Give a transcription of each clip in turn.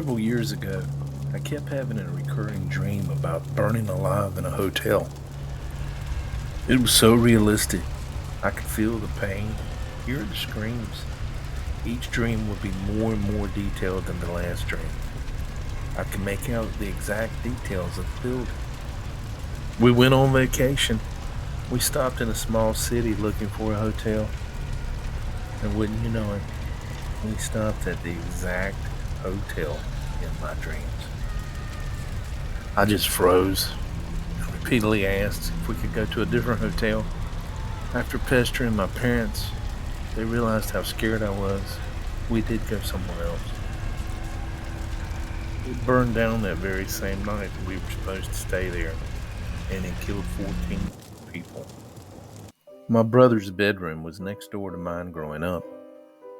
Several years ago, I kept having a recurring dream about burning alive in a hotel. It was so realistic. I could feel the pain, hear the screams. Each dream would be more and more detailed than the last dream. I could make out the exact details of the building. We went on vacation. We stopped in a small city looking for a hotel. And wouldn't you know it, we stopped at the exact hotel in my dreams. I just froze and repeatedly asked if we could go to a different hotel. After pestering my parents, they realized how scared I was. We did go somewhere else. It burned down that very same night that we were supposed to stay there, and it killed 14 people. My brother's bedroom was next door to mine growing up.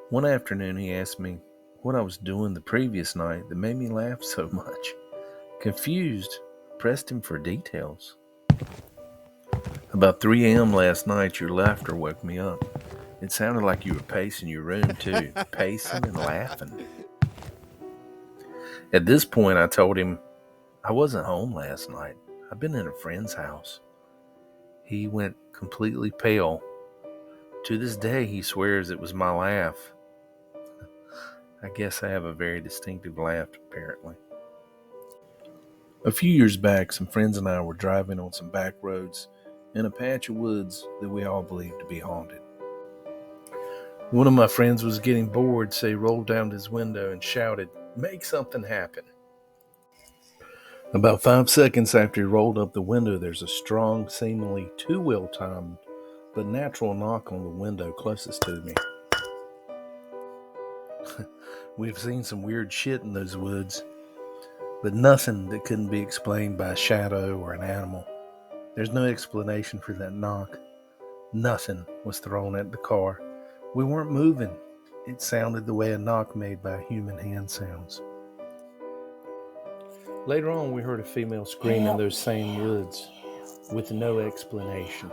One afternoon, he asked me what I was doing the previous night that made me laugh so much. Confused, pressed him for details. About 3 a.m. last night, your laughter woke me up. It sounded like you were pacing your room, too, pacing and laughing. At this point, I told him I wasn't home last night. I'd been in a friend's house. He went completely pale. To this day, he swears it was my laugh. I guess I have a very distinctive laugh, apparently. A few years back, some friends and I were driving on some back roads in a patch of woods that we all believed to be haunted. One of my friends was getting bored, so he rolled down his window and shouted, "Make something happen." About 5 seconds after he rolled up the window, there's a strong, seemingly too well-timed, but natural knock on the window closest to me. We've seen some weird shit in those woods, but nothing that couldn't be explained by a shadow or an animal. There's no explanation for that knock. Nothing was thrown at the car. We weren't moving. It sounded the way a knock made by a human hand sounds. Later on, we heard a female scream in those same woods with no explanation.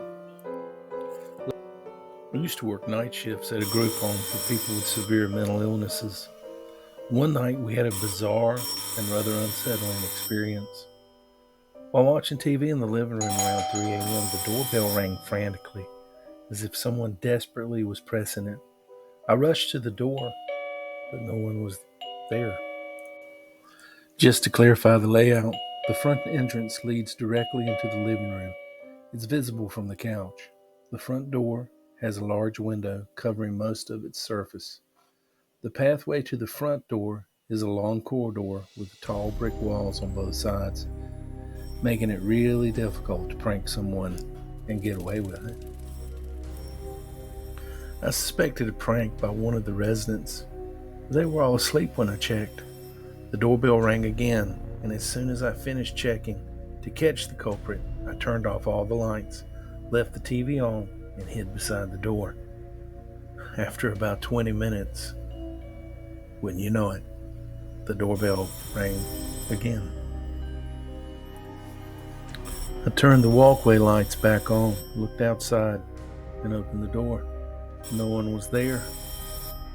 I used to work night shifts at a group home for people with severe mental illnesses. One night, we had a bizarre and rather unsettling experience. While watching TV in the living room around 3 a.m., the doorbell rang frantically, as if someone desperately was pressing it. I rushed to the door, but no one was there. Just to clarify the layout, the front entrance leads directly into the living room. It's visible from the couch. The front door has a large window covering most of its surface. The pathway to the front door is a long corridor with tall brick walls on both sides, making it really difficult to prank someone and get away with it. I suspected a prank by one of the residents. They were all asleep when I checked. The doorbell rang again, and as soon as I finished checking to catch the culprit, I turned off all the lights, left the TV on, and hid beside the door. After about 20 minutes, wouldn't you know it, the doorbell rang again. I turned the walkway lights back on, looked outside, and opened the door. No one was there.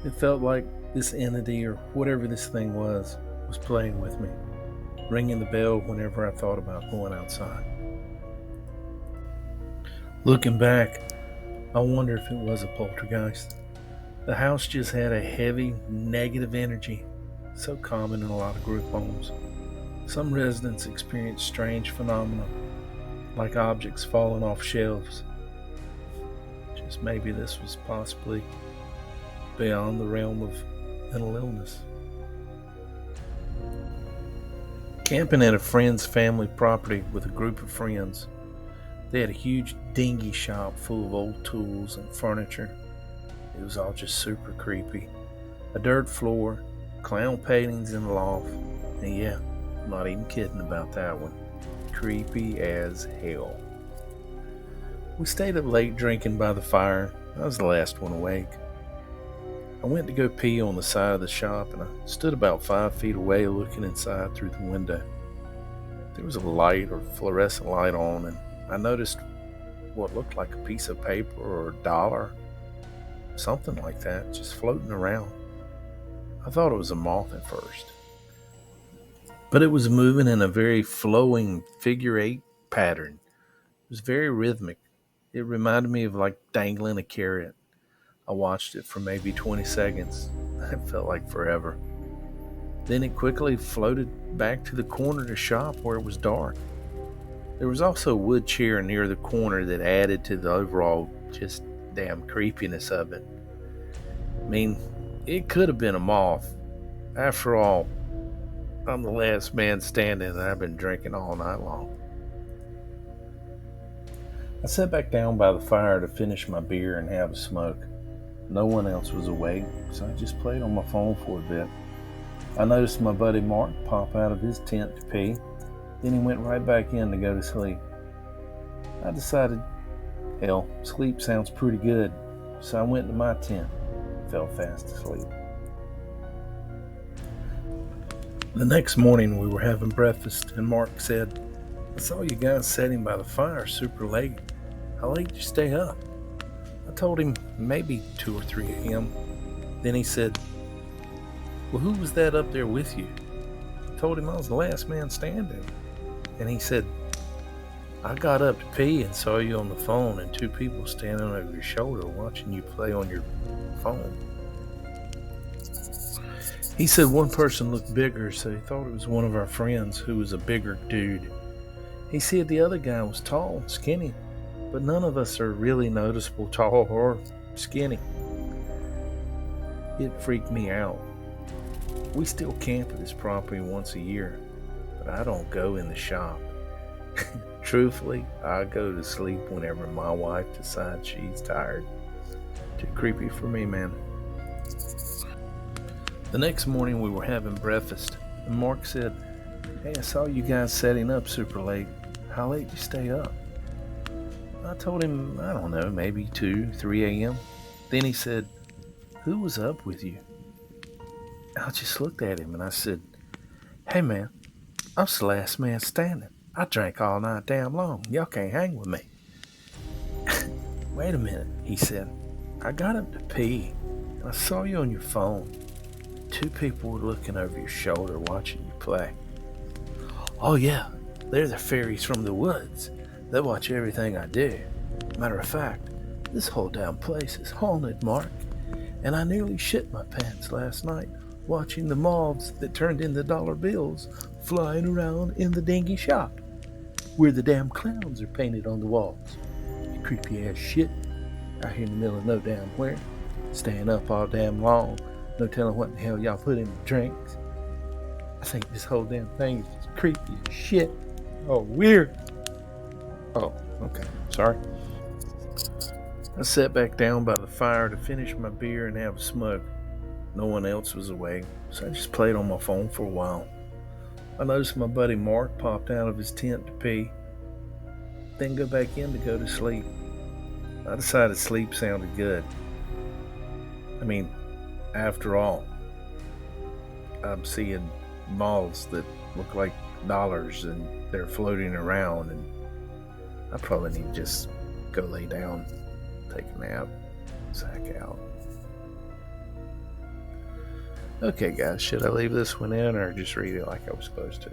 It felt like this entity, or whatever this thing was playing with me, ringing the bell whenever I thought about going outside. Looking back, I wonder if it was a poltergeist. The house just had a heavy, negative energy, so common in a lot of group homes. Some residents experienced strange phenomena, like objects falling off shelves. Just maybe this was possibly beyond the realm of mental illness. Camping at a friend's family property with a group of friends. They had a huge dingy shop full of old tools and furniture. It was all just super creepy. A dirt floor, clown paintings in the loft, and yeah, I'm not even kidding about that one. Creepy as hell. We stayed up late drinking by the fire. I was the last one awake. I went to go pee on the side of the shop, and I stood about 5 feet away looking inside through the window. There was a light or fluorescent light on, and I noticed what looked like a piece of paper or a dollar, something like that, just floating around. I thought it was a moth at first. but it was moving in a very flowing figure eight pattern. It was very rhythmic. It reminded me of like dangling a carrot. I watched it for maybe 20 seconds. It felt like forever. Then it quickly floated back to the corner of the shop where it was dark. There was also a wood chair near the corner that added to the overall just damn creepiness of it. I mean, it could have been a moth. After all, I'm the last man standing and I've been drinking all night long. I sat back down by the fire to finish my beer and have a smoke. No one else was awake, so I just played on my phone for a bit. I noticed my buddy Mark pop out of his tent to pee, then he went right back in to go to sleep. I decided, hell, sleep sounds pretty good, so I went to my tent and fell fast asleep. The next morning we were having breakfast and Mark said, "I saw you guys sitting by the fire super late. How late did you stay up?" I told him maybe 2 or 3 a.m. Then he said, "Well, who was that up there with you?" I told him I was the last man standing. And he said, "I got up to pee and saw you on the phone and 2 people standing over your shoulder watching you play on your phone." He said one person looked bigger, so he thought it was one of our friends who was a bigger dude. He said the other guy was tall and skinny, but none of us are really noticeable tall or skinny. It freaked me out. We still camp at this property once a year, but I don't go in the shop. Truthfully, I go to sleep whenever my wife decides she's tired. Too creepy for me, man. The next morning we were having breakfast, and Mark said, "Hey, I saw you guys setting up super late. How late did you stay up?" I told him, I don't know, maybe 2, 3 a.m. Then he said, "Who was up with you?" I just looked at him and I said, "Hey man, I'm the last man standing. I drank all night damn long. Y'all can't hang with me." "Wait a minute," he said. "I got up to pee and I saw you on your phone. 2 people were looking over your shoulder watching you play." "Oh yeah, they're the fairies from the woods. They watch everything I do. Matter of fact, this whole damn place is haunted, Mark. And I nearly shit my pants last night watching the moths that turned into dollar bills flying around in the dingy shop where the damn clowns are painted on the walls. Creepy ass shit out here in the middle of no damn where, staying up all damn long, no telling what the hell y'all put in the drinks. I think this whole damn thing is just creepy as shit. Oh, weird." Oh, okay, sorry. I sat back down by the fire to finish my beer and have a smoke. No one else was awake, so I just played on my phone for a while. I noticed my buddy Mark popped out of his tent to pee, then go back in to go to sleep. I decided sleep sounded good. I mean, after all, I'm seeing balls that look like dollars and they're floating around, and I probably need to just go lay down, take a nap, sack out. Okay guys, should I leave this one in or just read it like I was supposed to?